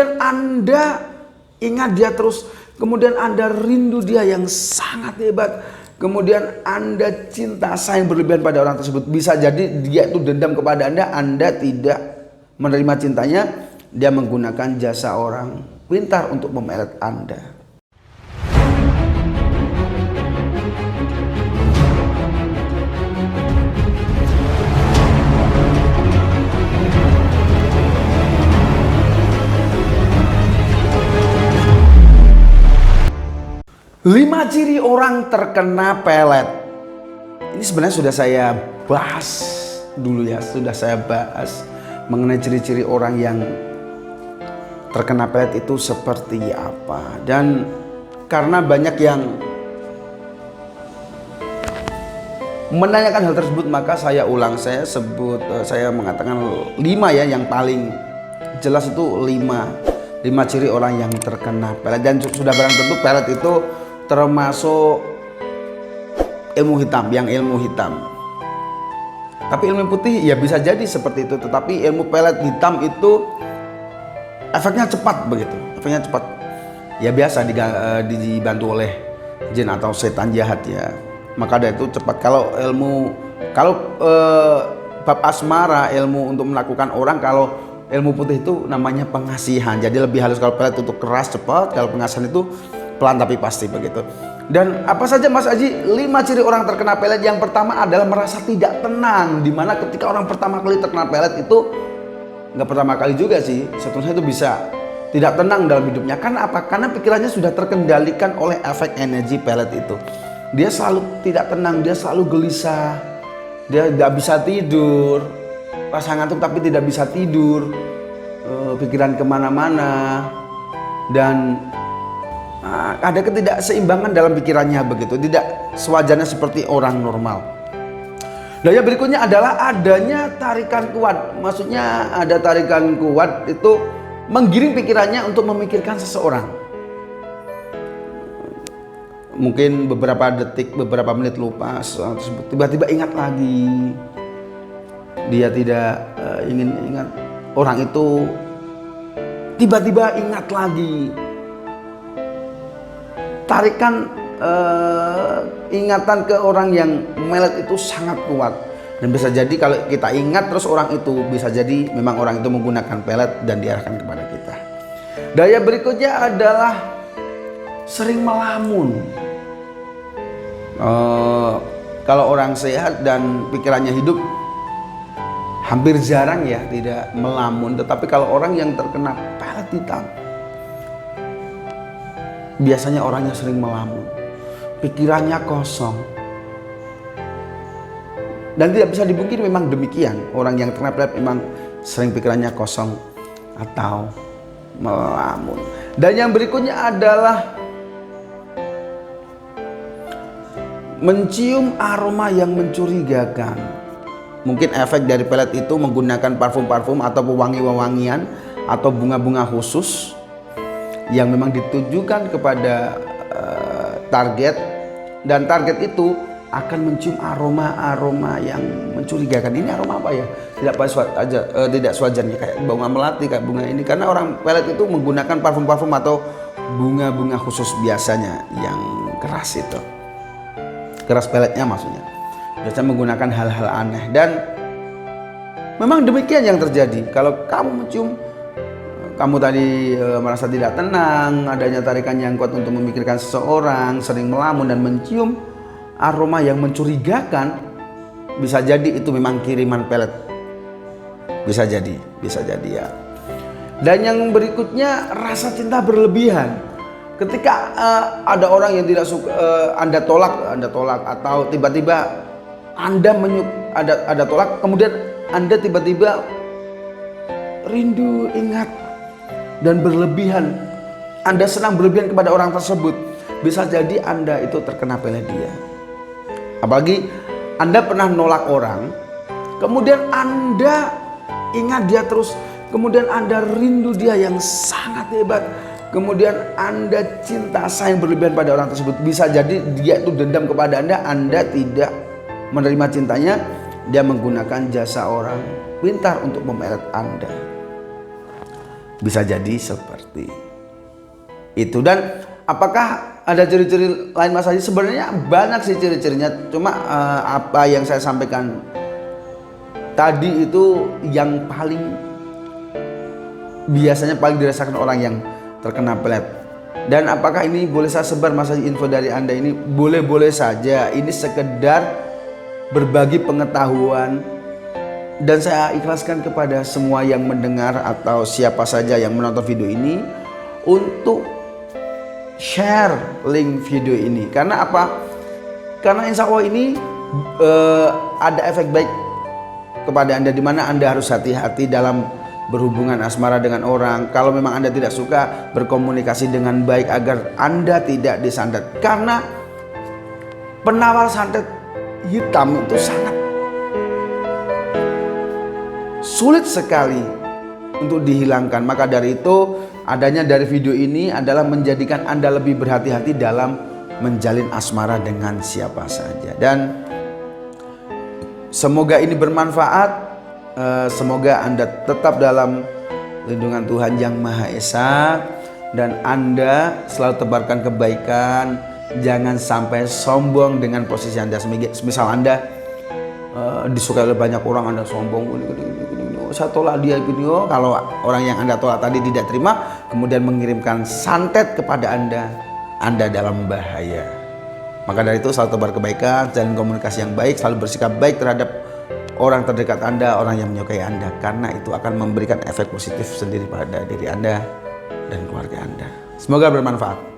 kemudian Anda ingat dia terus, kemudian Anda rindu dia yang sangat hebat, kemudian Anda cinta sayang berlebihan pada orang tersebut. Bisa jadi dia itu dendam kepada Anda tidak menerima cintanya, dia menggunakan jasa orang pintar untuk memelet Anda. Lima ciri orang terkena pelet. Ini sebenarnya sudah saya bahas dulu ya, sudah saya bahas mengenai ciri-ciri orang yang terkena pelet itu seperti apa. Dan karena banyak yang menanyakan hal tersebut, maka saya ulang, saya mengatakan 5 ya, yang paling jelas itu 5 ciri orang yang terkena pelet. Dan sudah barang tentu pelet itu termasuk ilmu hitam, ilmu hitam. Tapi ilmu putih ya bisa jadi seperti itu, tetapi ilmu pelet hitam itu efeknya cepat begitu. Efeknya cepat. Ya biasa dibantu oleh jin atau setan jahat ya. Maka dari itu cepat. Kalau bab asmara, ilmu untuk melakukan orang, kalau ilmu putih itu namanya pengasihan. Jadi lebih halus. Kalau pelet itu keras cepat, kalau pengasihan itu pelan tapi pasti begitu. Dan apa saja Mas Aji 5 ciri orang terkena pelet? Yang pertama adalah merasa tidak tenang. Dimana ketika orang pertama kali terkena pelet itu, nggak pertama kali juga sih, seterusnya itu bisa tidak tenang dalam hidupnya. Karena apa? Karena pikirannya sudah terkendalikan oleh efek energi pelet itu. Dia selalu tidak tenang, dia selalu gelisah, dia tidak bisa tidur, rasa ngantuk tapi tidak bisa tidur, pikiran kemana-mana, dan ada ketidakseimbangan dalam pikirannya begitu, tidak sewajarnya seperti orang normal. Dan yang berikutnya adalah adanya tarikan kuat. Maksudnya ada tarikan kuat itu menggiring pikirannya untuk memikirkan seseorang. Mungkin beberapa detik, beberapa menit lupa soal tersebut, tiba-tiba ingat lagi. Dia tidak ingin ingat orang itu, tiba-tiba ingat lagi. Tarikan ingatan ke orang yang melet itu sangat kuat. Dan bisa jadi kalau kita ingat terus orang itu, bisa jadi memang orang itu menggunakan pelet dan diarahkan kepada kita. Daya berikutnya adalah sering melamun. Kalau orang sehat dan pikirannya hidup, hampir jarang ya tidak melamun. Tetapi kalau orang yang terkena pelet hitam, biasanya orangnya sering melamun, pikirannya kosong. Dan tidak bisa dipungkiri memang demikian, orang yang terkena pelet memang sering pikirannya kosong atau melamun. Dan yang berikutnya adalah mencium aroma yang mencurigakan. Mungkin efek dari pelet itu menggunakan parfum-parfum atau pewangi-wewangian atau bunga-bunga khusus yang memang ditujukan kepada target, dan target itu akan mencium aroma-aroma yang mencurigakan. Ini aroma apa ya? Tidak sewajarnya, kayak bunga melati, kayak bunga ini. Karena orang pelet itu menggunakan parfum-parfum atau bunga-bunga khusus biasanya yang keras itu. Keras peletnya maksudnya. Biasanya menggunakan hal-hal aneh, dan memang demikian yang terjadi. Kalau kamu mencium, kamu tadi merasa tidak tenang, adanya tarikan yang kuat untuk memikirkan seseorang, sering melamun dan mencium aroma yang mencurigakan, bisa jadi itu memang kiriman pelet. Bisa jadi ya. Dan yang berikutnya rasa cinta berlebihan. Ketika ada orang yang tidak suka, Anda tolak atau tiba-tiba Anda ada tolak, kemudian Anda tiba-tiba rindu, ingat, dan berlebihan. Anda senang berlebihan kepada orang tersebut, bisa jadi Anda itu terkena pelet dia. Apalagi Anda pernah nolak orang, kemudian Anda ingat dia terus, kemudian Anda rindu dia yang sangat hebat, kemudian Anda cinta sayang berlebihan pada orang tersebut. Bisa jadi dia itu dendam kepada Anda tidak menerima cintanya, dia menggunakan jasa orang pintar untuk memelet Anda. Bisa jadi seperti itu. Dan apakah ada ciri-ciri lain Mas Haji? Sebenarnya banyak sih ciri-cirinya. Cuma apa yang saya sampaikan tadi itu yang paling biasanya paling dirasakan orang yang terkena pelet. Dan apakah ini boleh saya sebar Mas Haji info dari Anda ini? Boleh-boleh saja. Ini sekedar berbagi pengetahuan. Dan saya ikhlaskan kepada semua yang mendengar atau siapa saja yang menonton video ini untuk share link video ini. Karena apa? Karena insya Allah ini ada efek baik kepada Anda, di mana Anda harus hati-hati dalam berhubungan asmara dengan orang. Kalau memang Anda tidak suka, berkomunikasi dengan baik agar Anda tidak disantet. Karena penawar santet hitam itu sangat sulit sekali untuk dihilangkan. Maka dari itu adanya dari video ini adalah menjadikan Anda lebih berhati-hati dalam menjalin asmara dengan siapa saja. Dan semoga ini bermanfaat. Semoga Anda tetap dalam lindungan Tuhan Yang Maha Esa, dan Anda selalu tebarkan kebaikan. Jangan sampai sombong dengan posisi Anda. Misal Anda disukai oleh banyak orang, Anda sombong, saya tolak dia video. Kalau orang yang Anda tolak tadi tidak terima, kemudian mengirimkan santet kepada Anda dalam bahaya. Maka dari itu selalu tebar kebaikan, jalin komunikasi yang baik, selalu bersikap baik terhadap orang terdekat Anda, orang yang menyukai Anda, karena itu akan memberikan efek positif sendiri pada diri Anda dan keluarga Anda. Semoga bermanfaat.